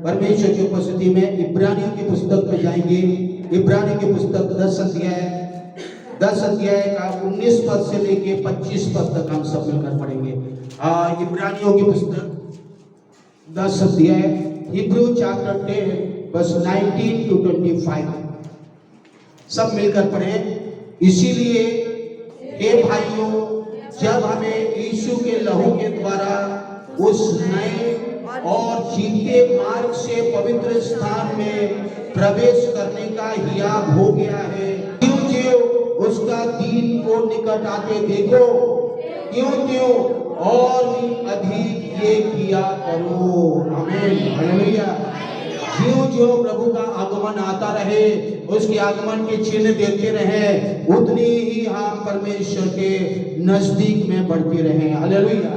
परमेश्वर की उपस्थिति में इब्रानियों की पुस्तक में जाएंगे। इब्रानियों की पुस्तक 10 अध्याय का 19 पद से लेके 25 पद तक हम सब मिलकर पढ़ेंगे। इब्रानियों की पुस्तक 10 अध्याय, हिब्रू चैप्टर 10 वर्स 19 to 25 सब मिलकर पढ़ें। इसीलिए हे भाइयों, जब हमें यीशु के लहू के द्वारा उस नए और जीते मार्ग से पवित्र स्थान में प्रवेश करने का हियाब हो गया है, क्यों उसका दिन को निकट आते देखो, क्यों और भी अधिक ये किया करो। आमीन, हालेलुया। ज्यों प्रभु का आगमन आता रहे, उसके आगमन के चिन्ह देते रहे, उतनी ही हम परमेश्वर के नजदीक में बढ़ते रहे। हालेलुया।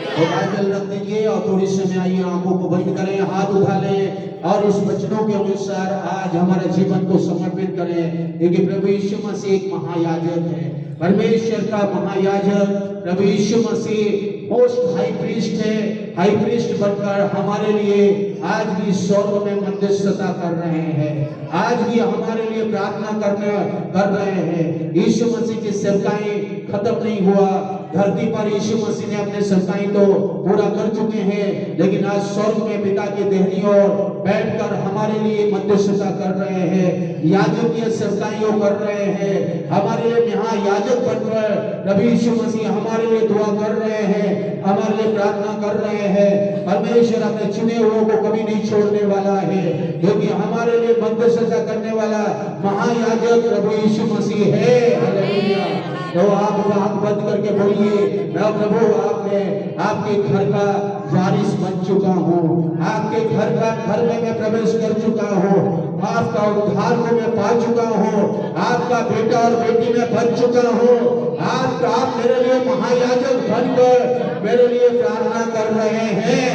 तो बाइबल रख दीजिए और थोड़ी समय आइए, आंखों को बंद करें, हाथ उठा लें और उस वचनों के अनुसार आज हमारे जीवन को समर्पित करें। क्योंकि प्रभु यीशु मसीह एक महायाजक है, परमेश्वर का महायाजक प्रभु यीशु मसीह मोस्ट हाई प्रीस्ट है। हाई प्रीस्ट बनकर हमारे लिए आज भी स्वर्ग में मध्यस्थता कर रहे हैं, आज भी हमारे लिए प्रार्थना कर रहे हैं। यीशु मसीह की सेवकाई खत्म नहीं हुआ, धरती पर यीशु मसीह ने अपने सेवकाई तो पूरा कर चुके हैं, लेकिन आज स्वर्ग में पिता की देहनी ओर बैठकर हमारे लिए मध्यस्थता कर रहे हैं, याजकीय सेवकाइयों कर रहे हैं। हमारे लिए महायाजक बनकर प्रभु यीशु मसीह हमारे लिए दुआ कर रहे हैं, हमारे लिए प्रार्थना कर रहे हैं। परमेश्वर अपने चुने हुओं को कभी नहीं छोड़ने वाला है, क्योंकि हमारे लिए मध्यस्थता करने वाला महायाजक प्रभु यीशु मसीह है। हालेलुया। तो आप आंख बंद करके बोलिए, मैं प्रभु आपके घर का वारिस बन चुका हूँ, आपके घर में मैं प्रवेश कर चुका हूँ, आपका उद्धार को मैं पा चुका हूँ, आपका बेटा और बेटी में बन चुका हूँ। आप मेरे लिए महायाजक बनकर मेरे लिए प्रार्थना कर रहे हैं।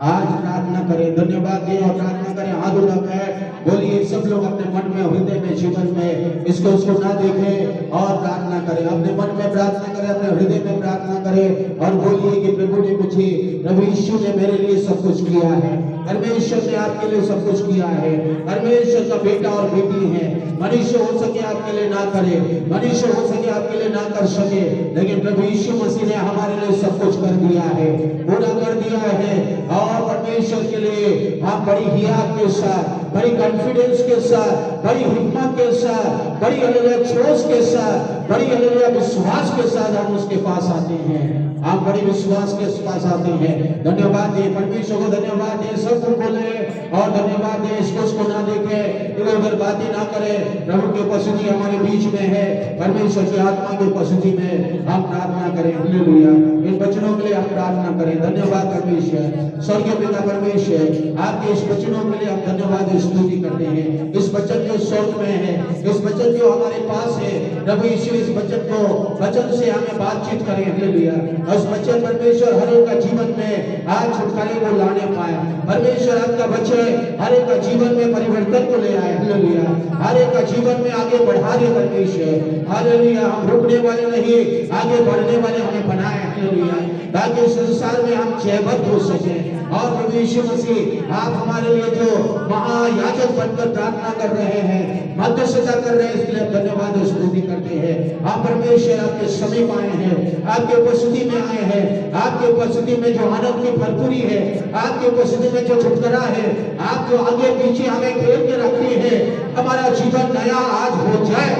आज प्रार्थना करें। धन्यवाद दें और प्रार्थना करें। हाथ उठाकर बोलिए सब लोग अपने मन में, हृदय में, जीवन में इसको उसको ना देखें और प्रार्थना करें। अपने मन में प्रार्थना करें, अपने हृदय में प्रार्थना करें और बोलिए कि प्रभु ने मुझे, प्रभु यीशु ने मेरे लिए सब कुछ किया है। परमेश्वर ने आपके लिए सब कुछ किया है। परमेश्वर का बेटा और बेटी है। मनुष्य हो सके आपके लिए ना करे, मनुष्य हो सके आपके लिए ना कर सके, लेकिन प्रभु यीशु मसीह ने हमारे लिए सब कुछ कर दिया है, पूरा कर दिया है। और परमेश्वर के लिए आप बड़ी हियात के साथ, बड़ी कॉन्फिडेंस के साथ, बड़ी हिम्मत के साथ, बड़ी हालेलुया जोश के साथ, बड़ी हालेलुया विश्वास के साथ हम उसके पास आते हैं। आप बड़ी विश्वास के पास आते हैं। धन्यवाद दे परमेश्वर को, धन्यवाद दे, सब कुछ बोले और धन्यवाद दे। इसको उसको ना देखे, इधर उधर बातें ना करे। प्रभु की उपस्थिति हमारे बीच में है। परमेश्वर की आत्मा की उपस्थिति में हम प्रार्थना करें। हालेलुया। इन वचनों के लिए हम प्रार्थना करें। धन्यवाद परमेश्वर, स्वर्गीय पिता परमेश्वर, आपके इस वचनों के लिए हम धन्यवाद स्तुति करते हैं। इस वचन जो स्वर्ग में है, इस वचन जो हमारे पास है, प्रभु यीशु इस वचन को, वचन से हमें बातचीत करें। हालेलुया। उस वचन परमेश्वर हर एक का जीवन में आज छुटकारे को लाने पाए। परमेश्वर आपका वचन हर एक का जीवन में परिवर्तन को ले आए। हालेलुया। हर एक का जीवन में आगे बढ़ा दे परमेश्वर। हालेलुया। हम रुकने वाले नहीं, आगे बढ़ने वाले हमें बनाए। हालेलुया। ताकि संसार में हम जयवंत हो सके। और प्रभु यीशु मसीह, आप हमारे लिए जो महायाजक बनकर प्रार्थना कर रहे हैं, मध्यस्थता कर रहे हैं, इसके लिए धन्यवाद और स्तुति करते हैं। आप परमेश्वर आपके समीप आए हैं, आपके उपस्थिति में आए हैं। आपके उपस्थिति में जो आनंद की भरपूरी है, आपके उपस्थिति में जो छुटकारा है, आप जो आगे पीछे हमें घेर के रखते हैं, हमारा जीवन नया आज हो जाए।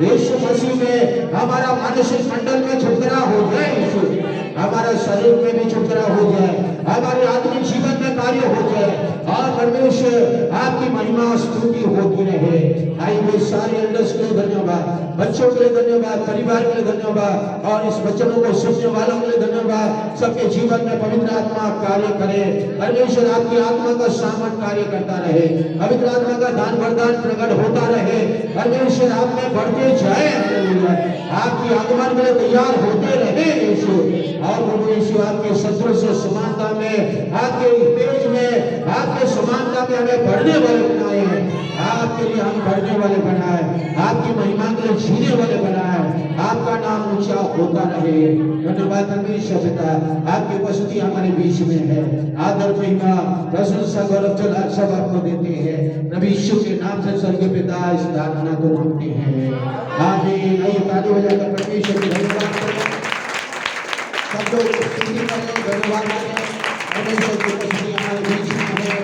यीशु मसीह में हमारा मानसिक मंडल में छुटकारा हो जाए। यीशु हमारा शरीर में भी छुटकारा हो जाए, हमारे आत्मिक जीवन में कार्य हो जाए और परमेश्वर आपकी महिमा स्तुति होती रहे। आइए सारे एल्डर्स के लिए धन्यवाद, बच्चों के लिए धन्यवाद, परिवार के लिए धन्यवाद और इस वचनों को सुनने वालों के लिए धन्यवाद। सबके जीवन में पवित्र आत्मा कार्य करे। परमेश्वर आपकी आत्मा का सामर्थ कार्य करता रहे, पवित्र आत्मा का दान वरदान प्रकट होता रहे। परमेश्वर आप में बढ़ते जाए, आपकी आगमन के लिए तैयार होते रहे। यीशु और प्रभु यीशु आपके शत्रु से समानता में, आपके तेज में, आपके समानता में हमें बढ़ने वाले बनाए हैं। आपके लिए हम बढ़ने वाले बनाए, आपकी महिमा के लिए जीने वाले बनाए। आपका नाम ऊंचा होता रहे। धन्यवाद परमेश्वर पिता, आपकी उपस्थिति हमारे बीच में है। आदर महिमा प्रशंसा गौरव चला सब आपको देते हैं। प्रभु यीशु के नाम से स्वर्गीय पिता इस प्रार्थना को मांगते हैं। आमीन। आइए ताली बजाकर परमेश्वर की धन्यवाद करें। सब लोग स्तुति करें, धन्यवाद करें। परमेश्वर की उपस्थिति हमारे बीच में है।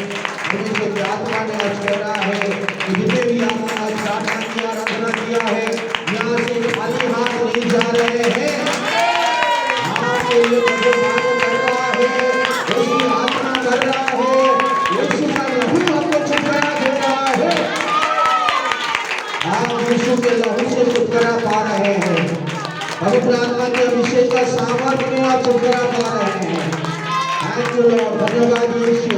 परमेश्वर की आत्मा ने आज कह रहा है कि जितने भी आपने आज प्रार्थना किया, आराधना किया है, यहाँ से खाली हाथ नहीं जा रहे हैं। आपके लिए कार्य कर रहा है, उसकी आत्मा कर रहा है, यीशु का लहू आपको छुटकारा दे रहा है। आप यीशु के लहू से छुटकारा पा रहे हैं। पवित्र आत्मा के अभिषेक का सामर्थ्य में आप छुटकारा पा रहे हैं। Thank you Lord. धन्यवाद यीशु,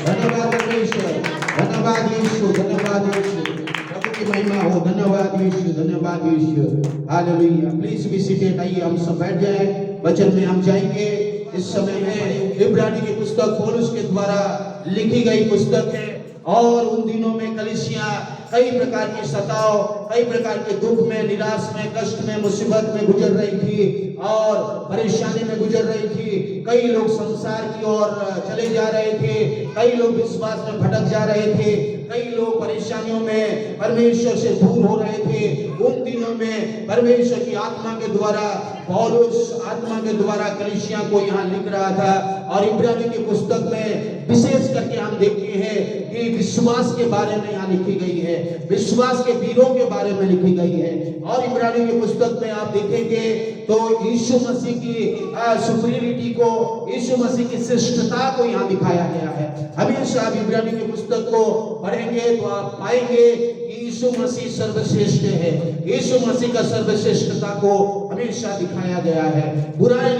धन्यवाद परमेश्वर, धन्यवाद यीशु, धन्यवाद यीशु। प्रभु की महिमा हो। धन्यवाद यीशु, धन्यवाद यीशु। हालेलुया। Please be seated. आइए हम सब बैठ जाएं, वचन में हम जाएंगे। इस समय में इब्रानी की पुस्तक पौलुस के द्वारा लिखी गई पुस्तक है और उन दिनों में कलीसिया कई प्रकार की सताव, कई प्रकार के दुख में, निराश में, कष्ट में, मुसीबत में गुजर रही थी और परेशानी में गुजर रही थी। कई लोग संसार की ओर चले जा रहे थे, कई लोग विश्वास में भटक जा रहे थे, कई लोग परेशानियों में परमेश्वर से दूर हो रहे थे। उन दिनों में परमेश्वर की आत्मा के द्वारा पौलुस आत्मा के द्वारा कलीसिया को यहाँ लिख रहा था और इब्रानी की पुस्तक में विशेष करके हम देखते हैं कि विश्वास के बारे में यहाँ लिखी गई है, विश्वास के वीरों के बारे में लिखी गई है। और इब्रानी की पुस्तक में आप देखेंगे तो यीशु मसीह की सुपीरियरिटी को, यीशु मसीह की श्रेष्ठता को यहाँ दिखाया गया है। हमेशा आप इब्रानी की पुस्तक को पढ़ेंगे तो आप पाएंगे कि यीशु मसीह सर्वश्रेष्ठ है। यीशु मसीह का सर्वश्रेष्ठता को हमेशा दिखाया गया है। पुराने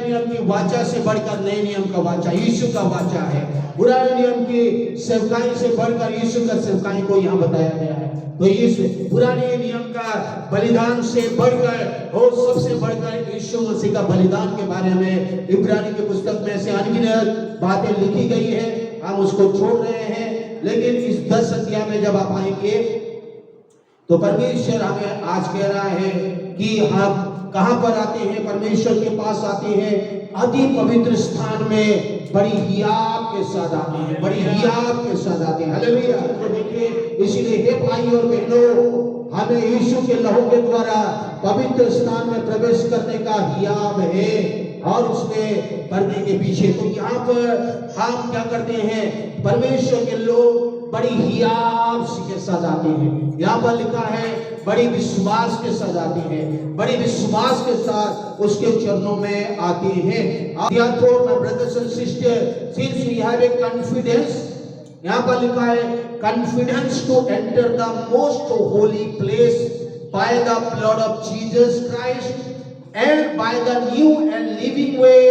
नियम की वाचा से बढ़कर नए नियम का वाचा यीशु का वाचा है। पुराने नियम की सेवकाई से बढ़कर यीशु का सेवकाई को यहाँ बताया गया है। तो इस पुराने नियम का बलिदान से बढ़कर और सबसे बढ़कर यीशु मसीह का बलिदान के बारे में इब्रानी की पुस्तक में से अनगिनत बातें लिखी गई है। हम उसको छोड़ रहे हैं। लेकिन इस 10 अध्याय में जब आप आएंगे तो परमेश्वर हमें आज कह रहा है कि हम कहां पर आते हैं, परमेश्वर के पास आते हैं, अति पवित्र स्थान में बड़ी हियाव के साथ आते हैं, बड़ी हियाव के साथ आते हैं। हालेलुया। तो देखिए, इसलिए हे भाई और बहनों, हमें यीशु के लहू के द्वारा पवित्र स्थान में प्रवेश करने का हियाव है और उसमें बढ़ने के पीछे। तो यहाँ पर हम क्या करते हैं, परमेश्वर के लोग बड़ी हियाव के साथ आते हैं। यहाँ पर लिखा है बड़ी विश्वास के साथ आते हैं, बड़ी विश्वास के साथ उसके चरणों में आते हैं। Therefore, my brothers and sisters, since we have a confidence, यहाँ पर लिखा है confidence to enter the most holy place by the blood of Jesus Christ and by the new and living way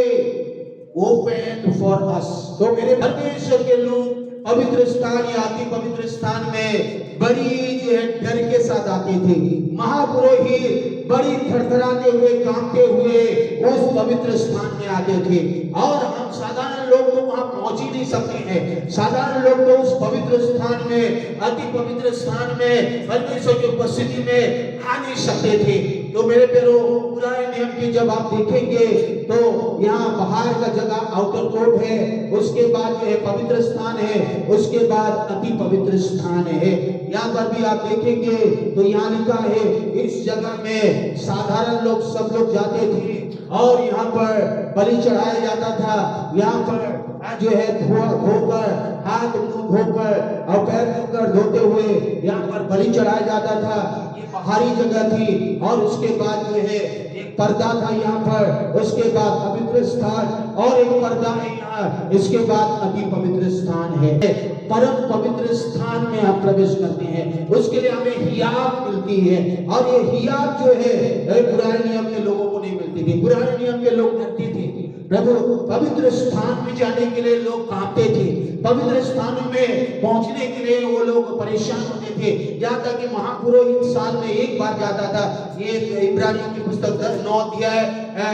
opened for us। तो मेरे परमेश्वर के लोग पवित्र स्थान या अति पवित्र स्थान में बड़ी जो है डर के साथ आते थे। महापुरोहित बड़ी थरथराते हुए, कांपते हुए उस पवित्र स्थान में आते थे और हम साधारण लोग तो वहां पहुंच ही नहीं सकते हैं। साधारण लोग तो उस पवित्र स्थान में, अति पवित्र स्थान में, परमेश्वर की उपस्थिति में आ नहीं सकते थे। तो मेरे प्यारों, पुराने नियम की जब आप देखेंगे तो यहाँ बाहर का जगह आउटर कोर्ट है, उसके बाद जो है पवित्र स्थान है, उसके बाद अति पवित्र स्थान है। यहाँ पर भी आप देखेंगे तो यहाँ लिखा है इस जगह में साधारण लोग, सब लोग जाते थे और यहाँ पर बलि चढ़ाया जाता था। यहाँ पर जो है धोकर, हाथ मुंह धोकर और पैर धोकर धोते हुए यहाँ पर बलि चढ़ाया जाता था। ये बाहरी जगह थी और उसके बाद जो है एक पर्दा था यहाँ पर, उसके बाद पवित्र स्थान और एक पर्दा है यहाँ, इसके बाद अति पवित्र स्थान है। परम पवित्र स्थान में आप प्रवेश करते हैं, उसके लिए हमें हियाव मिलती है और ये हियाव जो है पुराने नियम के लोगों को नहीं मिलती थी। पुराने नियम के लोग डरते थे प्रभु, पवित्र स्थान में जाने के लिए लोग कांपते थे, पवित्र स्थानों में पहुंचने के लिए वो लोग परेशान होते थे। यहाँ तक कि महापुरोहित साल में एक बार जाता था। ये इब्रानियों की पुस्तक 9 अध्याय,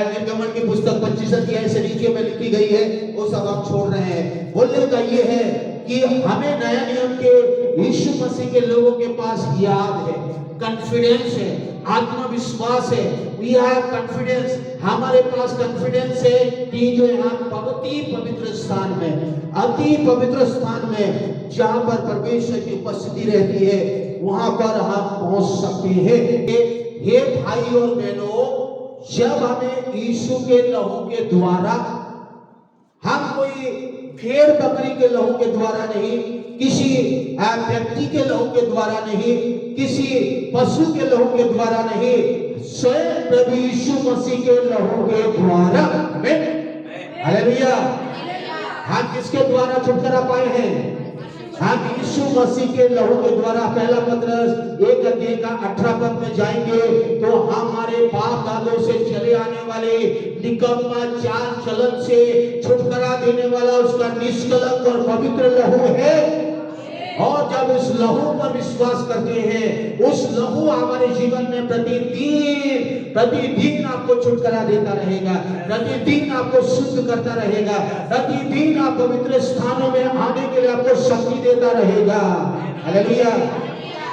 निर्गमन की पुस्तक 25 अध्याय से नीचे में लिखी गई है, वो सब आप छोड़ रहे हैं। बोलने का ये है कि हमें नया नियम के यीशु मसीह के लोगों के पास याद है, कॉन्फिडेंस है, आत्मविश्वास है। वी हैव कॉन्फिडेंस, हमारे पास कॉन्फिडेंस है कि जो यहाँ पवित्र स्थान में, अति पवित्र स्थान में, जहाँ पर परमेश्वर की उपस्थिति रहती है, वहां पर हम पहुंच सकते हैं। हे भाई और बहनों, जब हमें यीशु के लहू के द्वारा, हम कोई भेड़ बकरी के लहू के द्वारा नहीं, किसी व्यक्ति के लहू के द्वारा नहीं, किसी पशु के लहू के द्वारा नहीं, स्वयं प्रभु यीशु मसीह के लहू के द्वारा। हालेलुया। हम किसके द्वारा छुटकारा पाए हैं? हम यीशु मसीह के लहू के द्वारा। पहला पत्रस 1 अध्याय का 18 पद में जाएंगे तो हमारे बाप दादों से चले आने वाले निकम्मा चाल चलन से छुटकारा देने वाला उसका निष्कलंक और पवित्र लहू है। और जब इस लहू पर विश्वास करते हैं, उस लहू हमारे जीवन में प्रतिदिन आपको छुटकारा देता रहेगा, प्रतिदिन आपको शुद्ध करता रहेगा, प्रतिदिन आप पवित्र स्थानों में आने के लिए आपको शक्ति देता रहेगा। हालेलुया।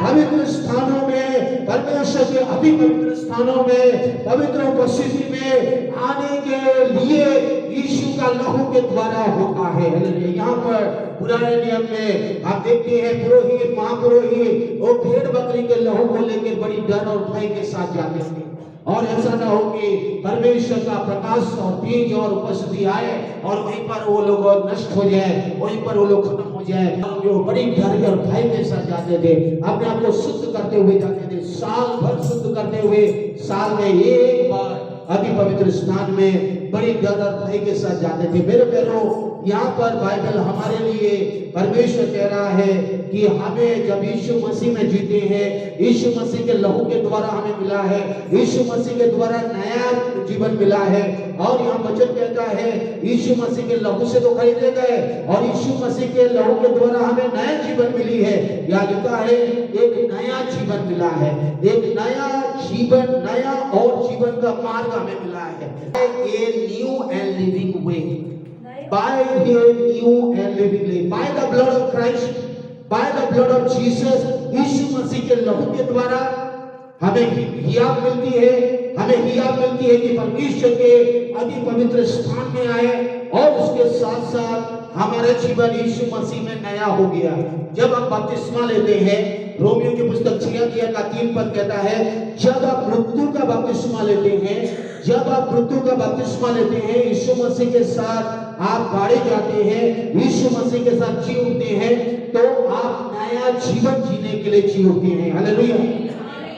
पवित्र स्थानों में, परमेश्वर के अति पवित्र स्थानों में, पवित्र उपस्थिति में आने के लिए यीशु का लहू के द्वारा होता है। यहाँ पर पुराने नियम में आप देखते हैं पुरोहित, महापुरोहित वो भेड़ बकरी के लहू को लेकर बड़ी डर और भय के साथ जाते थे और ऐसा ना हो कि परमेश्वर का प्रकाश और तेज और उपस्थिति आए और वहीं पर वो लोग नष्ट हो जाए, वहीं पर वो लोग खत्म हो जाए। जो बड़ी डर और भय के साथ जाते थे, अपने आप को शुद्ध करते हुए जाते थे, साल भर शुद्ध करते हुए, साल में एक बार अति पवित्र स्थान में बड़ी डर और भय के साथ जाते थे। मेरे प्यारों, यहाँ पर बाइबल हमारे लिए परमेश्वर कह रहा है कि हमें जब यीशु मसीह में जीते हैं, यीशु मसीह के लहू के द्वारा हमें मिला है, यीशु मसीह के द्वारा नया जीवन मिला है। और यहाँ वचन कहता है यीशु मसीह के लहू से तो खरीदे गए और यीशु मसीह के लहू के द्वारा हमें नया जीवन मिली है। यहाँ लिखा है एक नया जीवन मिला है, एक नया जीवन, नया और जीवन का मार्ग हमें मिला है। A new and living way, by Him new and living life, by the blood of Christ, by the blood of Jesus, यीशु मसीह के लहू के द्वारा हमें हियाव मिलती है, हमें हियाव मिलती है कि परमेश्वर के अति पवित्र स्थान में आए, और उसके साथ साथ हमारा जीवन यीशु मसीह में नया हो गया। जब हम बपतिस्मा लेते हैं, रोमियो की पुस्तक 6 का 3 पद कहता है, जब आप मृत्यु का बपतिस्मा लेते हैं, जब आप मृत्यु का बपतिस्मा लेते हैं, यीशु मसीह के साथ आप गाड़े जाते हैं, यीशु मसीह के साथ जी उठते हैं, तो आप नया जीवन जीने के लिए जी उठते हैं। हालेलुया।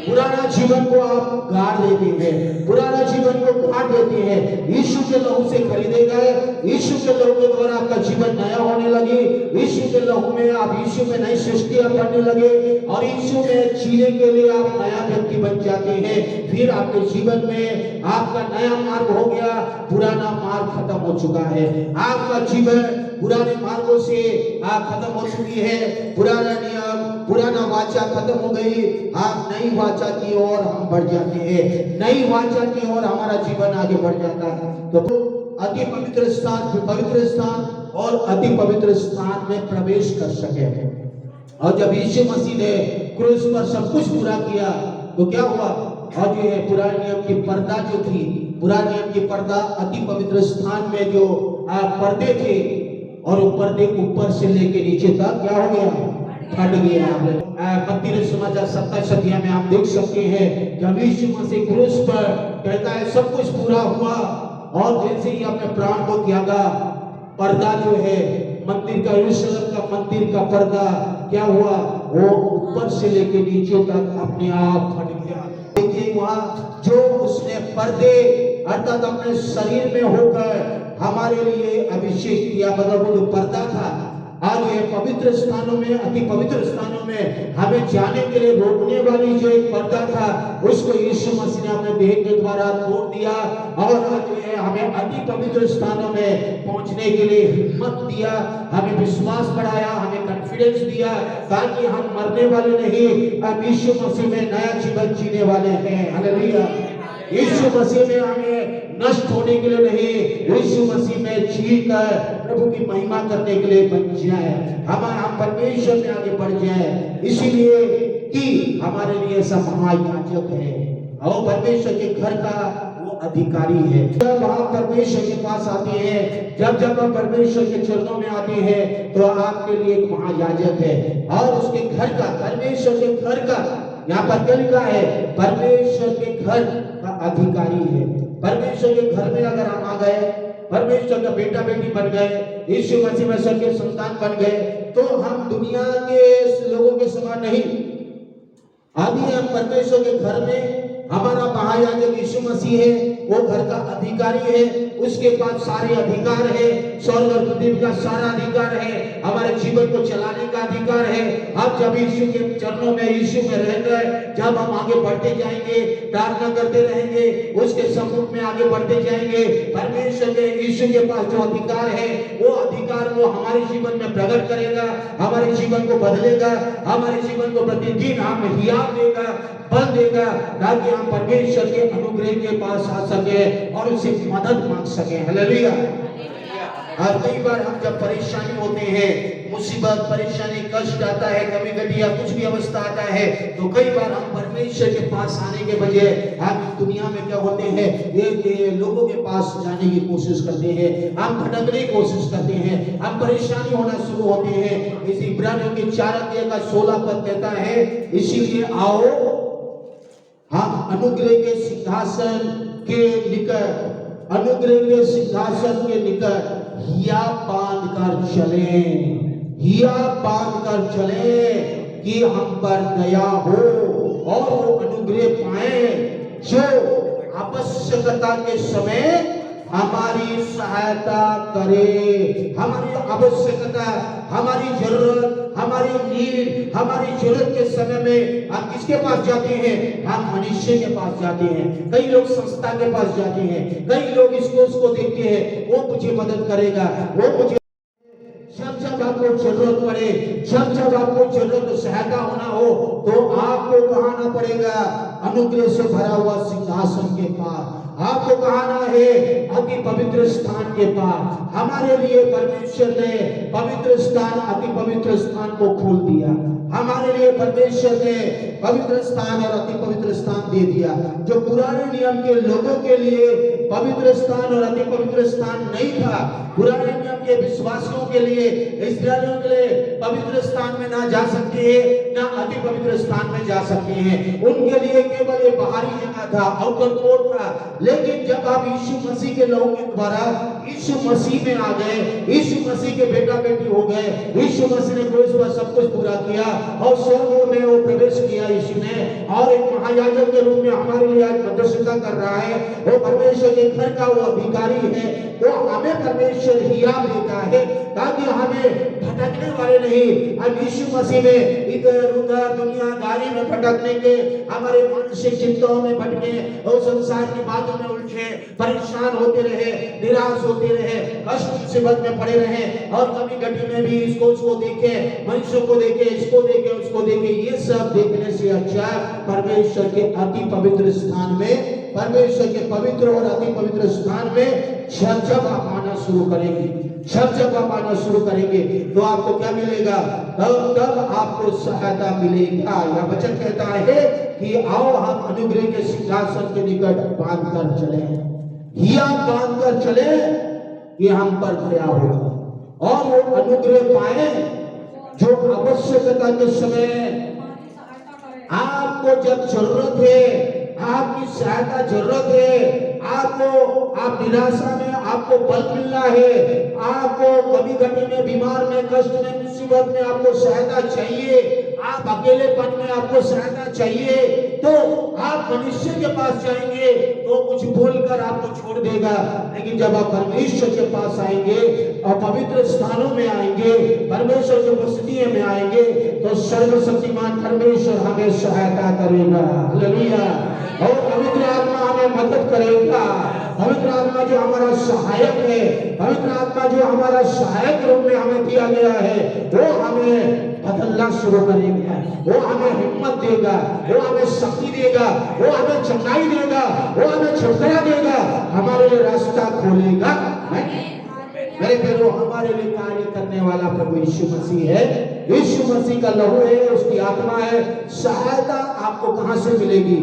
पुराना जीवन को आप गाड़ देते हैं, पुराना जीवन को काट देते हैं, यीशु के लहू से खरीदे गए, यीशु के लहू के द्वारा आपका जीवन नया होने लगे, यीशु के लहू में आप यीशु में नई सृष्टियां पढ़ने लगे, और यीशु में जीने के लिए आप नया व्यक्ति बन जाते हैं। फिर आपके जीवन में आपका नया मार्ग हो गया, पुराना मार्ग खत्म हो चुका है, आपका जीवन पुराने मार्गों से खत्म हो चुकी है, पुराना नियम, पुराना वाचा खत्म हो गई, आप नई वाचा की ओर हम बढ़ जाते हैं, नई वाचा की ओर हमारा जीवन आगे बढ़ जाता है। तो अति पवित्र स्थान, पवित्र स्थान और अति पवित्र स्थान में प्रवेश कर सके। और जब यीशु मसीह ने क्रूस पर सब कुछ पूरा किया, तो क्या हुआ? और जो है पुराने नियम की पर्दा जो थी, पुराने नियम की पर्दा, अति पवित्र स्थान में जो पर्दे थे, और वो पर्दे ऊपर से लेके नीचे तक क्या हो गया? फट गया। मत्ती समाचार 27 अध्याय में आप देख सकते हैं, जब यीशु मसीह क्रूस पर कहता है सब कुछ पूरा हुआ, और जैसे ही अपने प्राण को त्यागा, पर्दा जो है मंदिर का, यरूशलेम का मंदिर का पर्दा क्या हुआ? वो ऊपर से लेके नीचे तक अपने आप फट गया। देखिए वहाँ जो उसने पर्दे अर्थात अपने शरीर में होकर हमारे लिए अभिषेक किया, मतलब वो जो पर्दा था, आज ये पवित्र स्थानों में, अति पवित्र स्थानों में हमें जाने के लिए रोकने वाली जो एक पर्दा था, उसको यीशु मसीह ने अपने देह के द्वारा तोड़ दिया, और आज ये हमें अति पवित्र स्थानों में पहुंचने के लिए हिम्मत दिया, हमें विश्वास बढ़ाया, हमें कॉन्फिडेंस दिया, ताकि हम मरने वाले नहीं, अब यीशु मसीह में नया जीवन जीने वाले हैं। हालेलुया। यीशु मसीह में हमें नष्ट होने के लिए नहीं, यीशु मसीह में जीकर प्रभु की महिमा करने के लिए बन जाए, हम परमेश्वर में आगे बढ़ जाए, इसीलिए कि हमारे लिए ऐसा महायाजक है, और परमेश्वर के घर का वो अधिकारी है। जब आप परमेश्वर के पास आते हैं, जब आप परमेश्वर के चरणों में आते हैं, तो आपके लिए एक महायाजक है, और उसके घर का, परमेश्वर के घर का, यहाँ पर क्या लिखा है? परमेश्वर के घर का अधिकारी है। परमेश्वर के घर में अगर हम आ गए, परमेश्वर का बेटा बेटी बन गए, यीशु मसीह में स्वर्ग के संतान बन गए, तो हम दुनिया के लोगों के समान नहीं, अभी हम परमेश्वर के घर में, हमारा महायाजक यीशु मसीह है, वो घर का अधिकारी है, उसके पास सारे अधिकार है, स्वर्ग और पृथ्वी का सारा अधिकार है, हमारे जीवन को चलाने का अधिकार है। अब जब यीशु के चरणों में, यीशु में रहकर जब हम आगे बढ़ते जाएंगे, प्रार्थना करते रहेंगे, उसके सम्मुख में आगे बढ़ते जाएंगे, परमेश्वर के, यीशु के पास जो अधिकार है, वो अधिकार वो हमारे जीवन में प्रकट करेगा, हमारे जीवन को बदलेगा, हमारे जीवन को प्रतिदिन हमें हियाव देगा, बल देगा, ताकि हम परमेश्वर के अनुग्रह के पास आ सके और उसे मदद मांग सके। हालेलुया। और कई बार हम जब परेशानी होते हैं, मुसीबत, परेशानी, कष्ट आता है, कभी कभी या कुछ भी अवस्था आता है, तो कई बार हम परमेश्वर के पास आने के बजाय हम दुनिया में क्या होते हैं, ये लोगों के पास जाने की कोशिश करते हैं, हम भटकने की कोशिश करते हैं, हम परेशानी होना शुरू होते हैं। इसी इब्रानियों के 4 अध्याय का 16 पद कहता है, इसीलिए आओ हम अनुग्रह के सिंहासन के निकट, अनुग्रह के सिंहासन के निकट हिया बांध कर चले, हिया बांध कर चले, कि हम पर दया हो और वो अनुग्रह पाए, जो आवश्यकता के समय हमारी सहायता करे। हमारी आवश्यकता, हमारी जरूरत, हमारी नीड, हमारी जरूरत के समय में हम किसके पास जाते हैं? हम मनुष्य के पास जाते हैं। कई लोग संस्था के पास जाते हैं, कई लोग इसको उसको देखते हैं, वो मुझे मदद करेगा, वो मुझे, जब आपको जरूरत पड़े, जब आपको जरूरत सहायता होना हो, तो आपको कहाँ आना पड़ेगा? अनुग्रह से भरा हुआ सिंहासन के पास, आपको कहाना है अति पवित्र स्थान के पास। हमारे लिए परमेश्वर ने पवित्र स्थान, अति पवित्र स्थान को खोल दिया। हमारे लिए परमेश्वर ने पवित्र स्थान और अति पवित्र स्थान दे दिया। जो पुराने नियम के लोगों के लिए पवित्र स्थान और अति पवित्र स्थान नहीं था, पुराने नियम के विश्वासियों के लिए, इस्राएलियों के लिए पवित्र स्थान में ना जा सकते हैं, ना अति पवित्र स्थान में जा सकते हैं। उनके लिए केवल एक बाहरी जगह था, आउटर कोर्ट था। लेकिन जब आप यीशु मसीह के लहू के द्वारा यीशु मसीह में आ गए, यीशु मसीह के बेटा बेटी हो गए, यीशु मसीह ने क्रूस पर सब कुछ पूरा किया और स्वर्ग में वो प्रवेश किया यीशु ने, और एक महायाजक के रूप में हमारे लिए आज मध्यस्थता कर रहा है। वो परमेश्वर के घर का वो अधिकारी है। वो हमें परमेश्वर हियाव देता है ताकि हमें भटकने वाले नहीं, हम यीशु मसीह में इधर उधर दुनियादारी में भटकने के, हमारे मानसिक चिंताओं में भटके और संसार की बातों में उलझे, परेशान होते रहे, निराश होते रहे, कष्ट मुसीबत में पड़े रहे, और कभी घटी में भी इसको उसको देखे, मनुष्यों को देखे, इसको देखे, उसको देखे। ये सब देखने से अच्छा परमेश्वर के अति पवित्र स्थान में, परमेश्वर के पवित्र और अति पवित्र स्थान में जब आप आना शुरू करेंगे, जब आप आना शुरू करेंगे तो आपको क्या मिलेगा? तब आपको सहायता मिलेगा। यह वचन कहता है कि आओ हम अनुग्रह के सिंहासन के निकट बांध कर चले, हिया बांध कर चले कि हम पर दया होगा और वो अनुग्रह पाए जो आवश्यकता के समय आपको जब जरूरत है, आपकी सहायता जरूरत है, आपको, आप निराशा में आपको बल मिलना है, आपको कभी घटी में, बीमार में, कष्ट में, मुसीबत में आपको सहायता चाहिए, आप अकेलेपन में आपको सहायता चाहिए, तो आप मनुष्य के पास जाएंगे तो कुछ बोलकर आपको छोड़ देगा। लेकिन जब आप परमेश्वर के पास आएंगे और पवित्र स्थानों में आएंगे, परमेश्वर की उपस्थिति में आएंगे, तो सर्वशक्तिमान परमेश्वर हमें सहायता करेगा। हालेलुया। और पवित्र आत्मा हमें मदद करेगा। पवित्र आत्मा जो हमारा सहायक है, पवित्र आत्मा जो हमारा सहायक रूप में हमें दिया गया है, वो हमें बदलना शुरू करेगा, वो हमें हिम्मत देगा, वो हमें शक्ति देगा, वो हमें चंगाई देगा, वो हमें छुटकारा देगा, हमारे लिए रास्ता खोलेगा। मेरे प्यारो, हमारे लिए कार्य करने वाला प्रभु यीशु मसीह है। यीशु मसीह का लहू है, उसकी आत्मा है। सहायता आपको कहां से मिलेगी?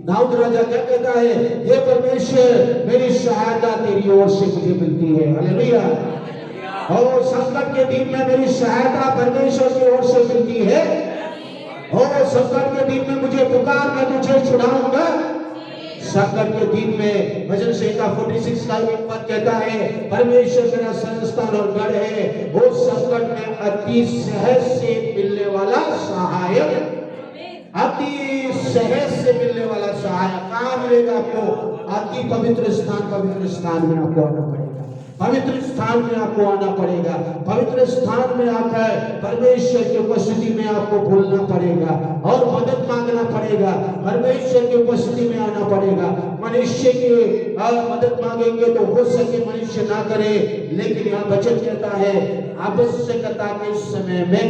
दाऊद राजा क्या कहता है? हे परमेश्वर, मेरी सहायता तेरी ओर से मुझे मिलती है। हालेलुया। और संकट के दिन में मेरी सहायता परमेश्वर की ओर से मिलती है। और संकट के दिन में मुझे पुकार, मैं तुझे छुड़ाऊंगा। संकट के दिन में भजन संहिता 46 का एक पद कहता है, परमेश्वर मेरा संस्थान और गढ़ है, वो संकट में अति सहज से मिलने वाला सहायक, अति सहज से मिलने वाला सहायक कहाँ मिलेगा आपको? अति पवित्र स्थान में आपको आना पड़ेगा। पवित्र स्थान में आपको आना पड़ेगा। पवित्र स्थान में आकर परमेश्वर की उपस्थिति में आपको बोलना पड़ेगा और मदद मांगना पड़ेगा। परमेश्वर की उपस्थिति में आना पड़ेगा। मनुष्य की मदद मांगेंगे तो हो सके मनुष्य ना करे, लेकिन यहाँ वचन कहता है आवश्यकता के समय में,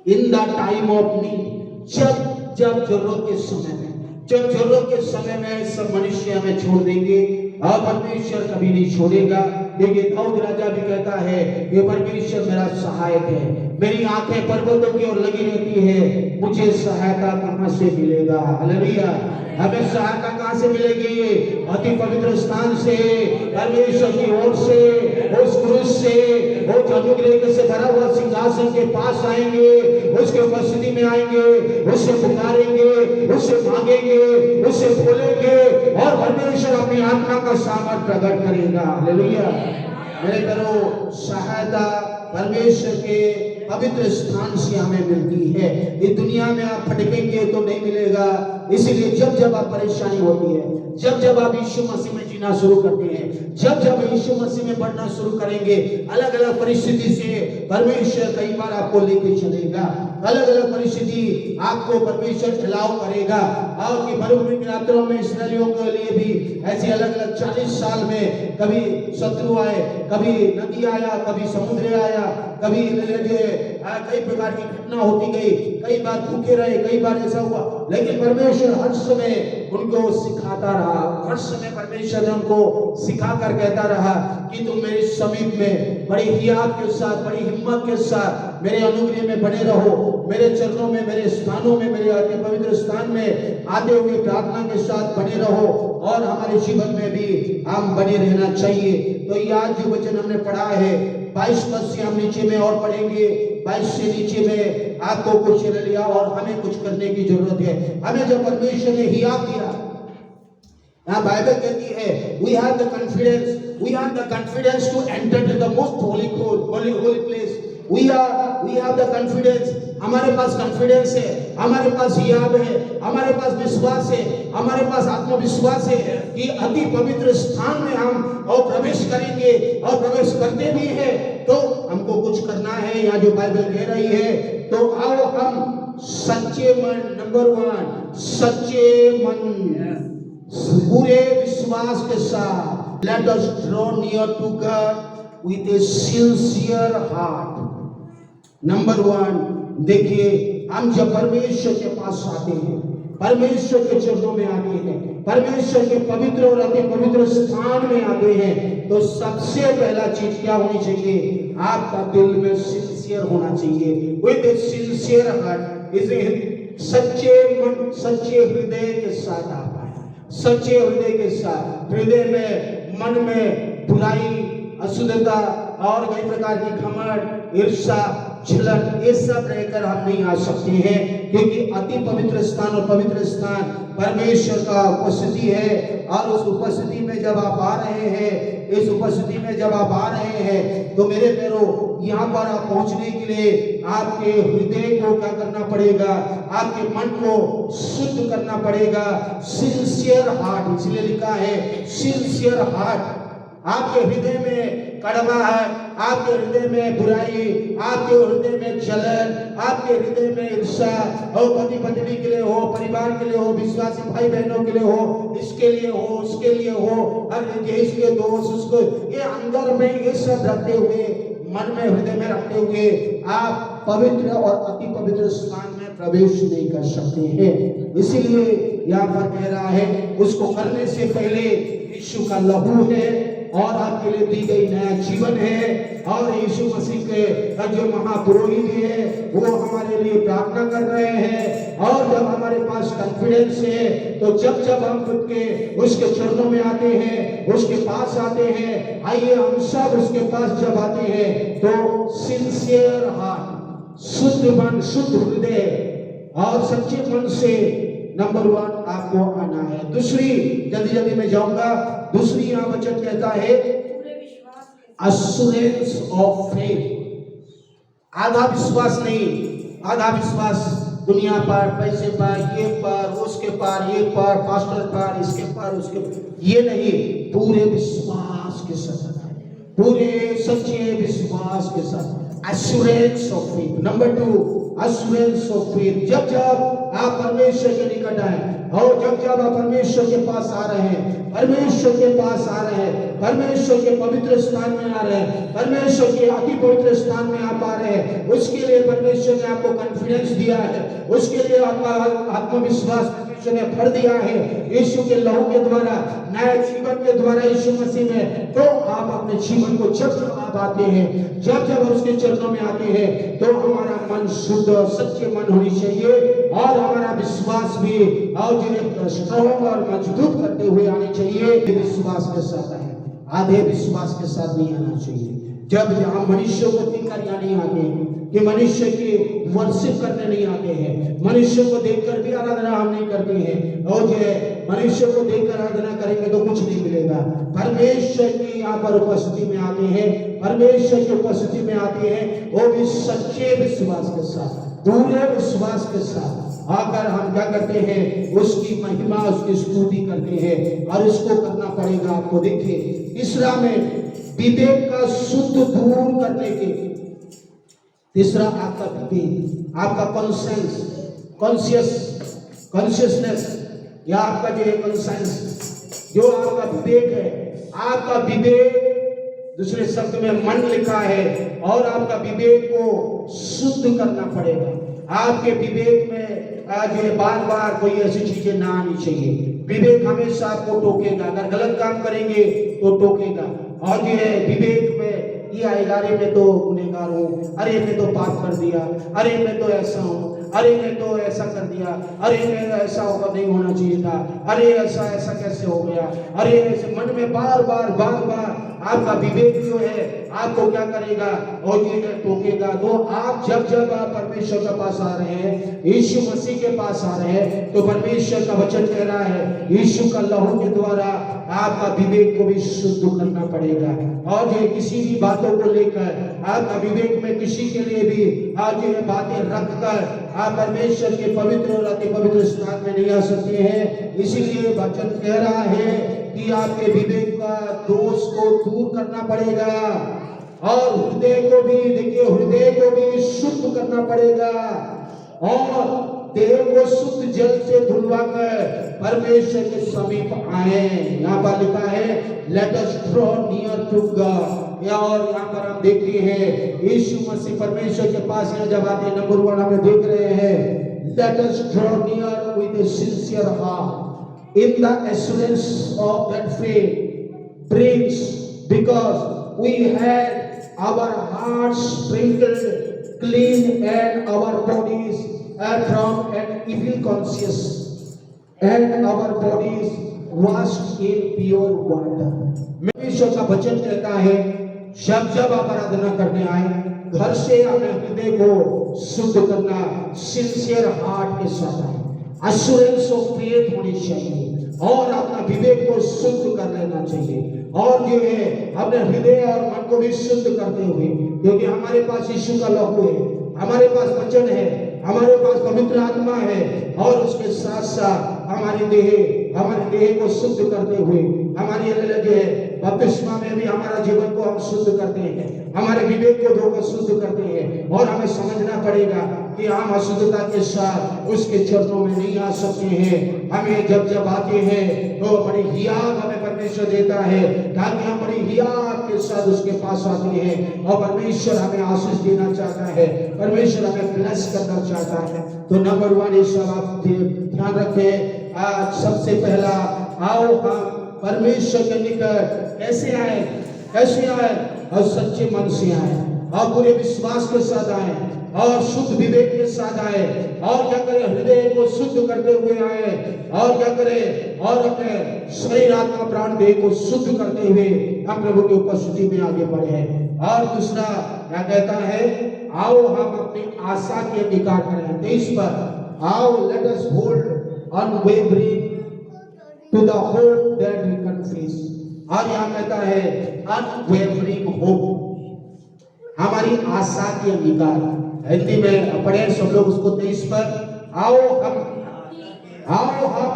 in the time of need, जब जरूरत के समय में, जब जरूरत के समय में सब मनुष्य हमें छोड़ देंगे और परमेश्वर कभी नहीं छोड़ेगा। देखिए दाऊद राजा भी कहता है, ये परमेश्वर मेरा सहायक है, मेरी आंखें पर्वतों की ओर लगी रहती है, मुझे सहायता कहां से मिलेगा? हालेलुया। हमें सहायता कहां से मिलेगी? अति पवित्र स्थान से, परमेश्वर की ओर से, उस क्रूस से, वो जो अनुग्रह से भरा हुआ सिंहासन के पास आएंगे, उसके उपस्थिति में आएंगे, उससे पुकारेंगे, उससे मांगेंगे, उससे बोलेंगे और परमेश्वर अपनी आत्मा का सामर्थ प्रकट करेगा। हालेलुया। मेरे करो, सहायता परमेश्वर के पवित्र स्थान से हमें मिलती है। इस दुनिया में आप भटकेंगे तो नहीं मिलेगा। इसीलिए जब आप परेशानी होती है, जब आप यीशु मसीह में जीना शुरू करते हैं, जब यीशु मसीह में बढ़ना शुरू करेंगे, अलग अलग परिस्थिति से परमेश्वर कई बार आपको लेके चलेगा। अलग अलग परिस्थिति आपको परमेश्वर अलाउ करेगा। और कि मरुभूमि की यात्राओं में इसराइलियों के लिए भी ऐसे अलग अलग 40 साल में कभी शत्रु आए, कभी नदी आया, कभी समुद्र आया, कभी कई प्रकार की घटना होती गई, कई बार भूखे रहे, कई बार ऐसा हुआ, लेकिन परमेश्वर हर समय उनको सिखाता रहा। हर समय परमेश्वर ने उनको सिखा कर कहता रहा कि तुम मेरे समीप में बड़ी हियात के साथ, बड़ी हिम्मत के साथ मेरे अनुग्रह में बने रहो, मेरे चरणों में, मेरे स्थानों में, मेरे अति पवित्र स्थान में आते हुए प्रार्थना के साथ बने रहो, और हमारे जीवन में भी हम बने रहना चाहिए। तो ये आज जो वचन हमने पढ़ा है 22 पद से हम नीचे में और पढ़ेंगे। 22 से नीचे में आपको कुछ लिया और हमें कुछ करने की जरूरत है। हमें जब परमेश्वर ने हियात दिया, यहाँ बाइबल कहती है we have the confidence to enter to the most holy place. we have the confidence, हमारे पास कॉन्फिडेंस है, हमारे पास हियाब है, हमारे पास विश्वास है, हमारे पास आत्मविश्वास है कि अति पवित्र स्थान में हम और प्रवेश करेंगे और प्रवेश करते भी हैं। तो हमको कुछ करना है, यहाँ जो बाइबल कह रही है। तो आओ हम सच्चे मन, नंबर 1 सच्चे मन, पूरे विश्वास के साथ let us draw near to God with a sincere heart. Number 1, देखिए हम जब परमेश्वर के पास आते हैं, परमेश्वर के चरणों में आते हैं, परमेश्वर के पवित्र और अति पवित्र स्थान में आते हैं, तो सबसे पहला चीज क्या होनी चाहिए? आपका दिल में सिंसियर होना चाहिए, विद ए सिंसियर हार्ट। इसे सच्चे मन, सच्चे हृदय के साथ आता है, सच्चे हृदय के साथ। हृदय में, मन में बुराई, अशुद्धता और कई प्रकार की घमंड, ईर्ष्या, जलन, ये सब रहकर हम नहीं आ सकते हैं, क्योंकि अति पवित्र स्थान और पवित्र स्थान परमेश्वर का उपस्थिति है। और उस उपस्थिति में जब आप आ रहे हैं, इस उपस्थिति में जब आप आ रहे हैं, तो मेरे प्यारों, यहाँ पर आप पहुंचने के लिए आपके हृदय को क्या करना पड़ेगा? आपके मन को शुद्ध करना पड़ेगा। सिंसियर हार्ट, इसलिए लिखा है सिंसियर हार्ट। आपके हृदय में कड़वा है, आपके हृदय में बुराई, आपके हृदय में जलन, आपके हृदय में ईर्ष्या, और पति पत्नी के लिए हो, परिवार के लिए हो, विश्वासी भाई बहनों के लिए हो, इसके लिए हो, उसके लिए हो, हर देश के दोस्त, उसको, ये अंदर में ये सब रखते हुए, मन में, हृदय में रखते हुए आप पवित्र और अति पवित्र स्थान में प्रवेश नहीं कर सकते हैं। इसीलिए यहाँ पर कह रहा है, उसको करने से पहले यीशु का लहू है और आपके लिए दी गई नया जीवन है, और यीशु मसीह के जो महापुरोहित है वो हमारे लिए प्रार्थना कर रहे हैं। और जब हमारे पास कॉन्फिडेंस है, तो जब जब हम खुद के उसके चरणों में आते हैं, उसके पास आते हैं, आइए हम सब उसके पास जब आते हैं, तो सिंसियर हार्ट, शुद्ध मन, शुद्ध हृदय और सच्चे मन से नंबर 1 आपको आना है। दूसरी, जल्दी जल्दी मैं जाऊंगा, दूसरी यहाँ वचन कहता है assurance of faith। आधा विश्वास नहीं, आधा विश्वास दुनिया पर, पैसे पर, ये पर, उसके पर, ये पर, पास्टर पर, इसके पर, उसके पर, ये नहीं, पूरे विश्वास के साथ, पूरे सच्चे विश्वास के साथ, assurance of faith। Number 2, assurance of faith। जब जब आप परमेश्वर के निकट आए, और जब जब आप परमेश्वर के पास आ रहे हैं, परमेश्वर के पास आ रहे हैं, परमेश्वर के पवित्र स्थान में आ रहे हैं, परमेश्वर के अति पवित्र स्थान में आप आ रहे हैं, उसके लिए परमेश्वर ने आपको कॉन्फिडेंस दिया है, उसके लिए आपका आत्मविश्वास परमेश्वर ने भर दिया है यीशु के लहू के द्वारा, नए जीवन के द्वारा यीशु मसीह में। तो आप अपने जीवन को जब जब आप आते हैं, जब जब उसके चरणों में आते हैं, तो हमारा मन शुद्ध, सच्चे मन होनी चाहिए, और हमारा विश्वास भी और जो स्ट्रॉन्ग और मजबूत करते हुए आने चाहिए। विश्वास के साथ आए, आधे विश्वास के साथ नहीं आना चाहिए। जब हम मनुष्य को देखकर यहाँ नहीं आते हैं, कि मनुष्य की वर्शिप करने नहीं आते हैं, मनुष्य को देखकर भी आराधना हम नहीं करते हैं, और जो है मनुष्य को देखकर आराधना करेंगे तो कुछ नहीं मिलेगा। परमेश्वर की यहाँ पर उपस्थिति में आते हैं, परमेश्वर की उपस्थिति में आते हैं, वो भी सच्चे विश्वास के साथ, पूरे विश्वास के साथ आकर हम क्या करते हैं? उसकी महिमा, उसकी स्तुति करते हैं, और इसको करना पड़ेगा आपको। देखिए, तीसरा में विवेक का शुद्ध दूर करने के, तीसरा आपका विवेक, आपका कॉन्शियसनेस, या आपका जो है कॉन्सेंस, जो आपका विवेक है, आपका विवेक, दूसरे शब्द में मन लिखा है, और आपका विवेक को शुद्ध करना पड़ेगा। आपके विवेक में आज बार बार कोई ऐसी चीजें ना आनी चाहिए। विवेक हमेशा आपको टोकेगा, अगर गलत काम करेंगे तो टोकेगा। और जो है विवेक में ये आएगा, अरे मैं तो गुनहगार हूँ, अरे मैं तो पाप कर दिया, अरे मैं तो ऐसा हूँ, अरे मैं तो ऐसा कर दिया, अरे मैं ऐसा नहीं होना चाहिए था, अरे ऐसा ऐसा कैसे हो गया, अरे ऐसे मन में बार बार आपका विवेक जो है आपको क्या करेगा, और ये टोकेगा। तो आप जब आप परमेश्वर के पास आ रहे हैं, यीशु मसीह के पास आ रहे हैं, तो परमेश्वर का वचन कह रहा है यीशु का लहू के द्वारा आपका विवेक को भी शुद्ध करना पड़ेगा। और ये किसी भी बातों को लेकर आपका विवेक में किसी के लिए भी आज ये बातें रखकर आप परमेश्वर के पवित्र और अति पवित्र स्थान में नहीं आ सकते हैं। इसीलिए वचन कह रहा है कि आपके विवेक का दोष को दूर करना पड़ेगा और हृदय को भी, देखिए, हृदय को भी शुद्ध करना पड़ेगा और देह को शुद्ध जल से धुलवाकर परमेश्वर के समीप आए। यहाँ पर लिखा है let us draw near to God. और यहाँ पर हम देखते हैं यीशु मसीह परमेश्वर के पास है। जब आते नंबर 1 हमें देख रहे हैं late us draw near with A sincere heart in the assurance of that faith brings because we had our hearts sprinkled clean and our bodies from an evil conscience and our bodies washed in pure water। परमेश्वर का वचन कहता है जब आप आराधना करने आए घर से अपने हृदय को शुद्ध करना, सिंसियर हार्ट के साथ आए, एश्योरेंस ऑफ फेथ होनी चाहिए और अपना विवेक को शुद्ध कर लेना चाहिए और जो है अपने हृदय और मन को भी शुद्ध करते हुए, क्योंकि हमारे पास यीशु का लहू है, हमारे पास वचन है, हमारे पास पवित्र आत्मा है और उसके साथ साथ हमारे देह को शुद्ध करते हुए हमारी जो है बपतिस्मा में भी हमारा जीवन को हम शुद्ध करते हैं, हमारे विवेक को धोकर शुद्ध करते हैं। और हमें समझना पड़ेगा कि हम अशुद्धता के साथ उसके चरणों में नहीं आ सकते हैं। हमें जब आते हैं तो बड़ी हियात हमें परमेश्वर देता है ताकि हम बड़ी हियात के साथ उसके पास आते हैं और परमेश्वर हमें आशीष देना चाहता है, परमेश्वर हमें ब्लेस करना चाहता है। तो नंबर 1 ये सब आप ध्यान रखें। आज सबसे पहला आओ हम परमेश्वर के निकट कैसे आए और सच्चे मन से आए और पूरे विश्वास के साथ आए और शुद्ध विवेक के साथ आए और क्या करें, हृदय को शुद्ध करते हुए आए और क्या करें, और अपने शरीर आत्मा प्राण देह को शुद्ध करते हुए हम प्रभु की उपस्थिति में आगे बढ़े। और दूसरा क्या कहता है, आओ हम अपनी आशा के अंगीकार करें। 23 पर आओ let us hold unwavering to the hope that we confess. और यहाँ कहता है अनवेवरिंग होप, हमारी आशा के अंगीकार। हिंदी में पढ़े सब लोग उसको। 23 पर आओ हम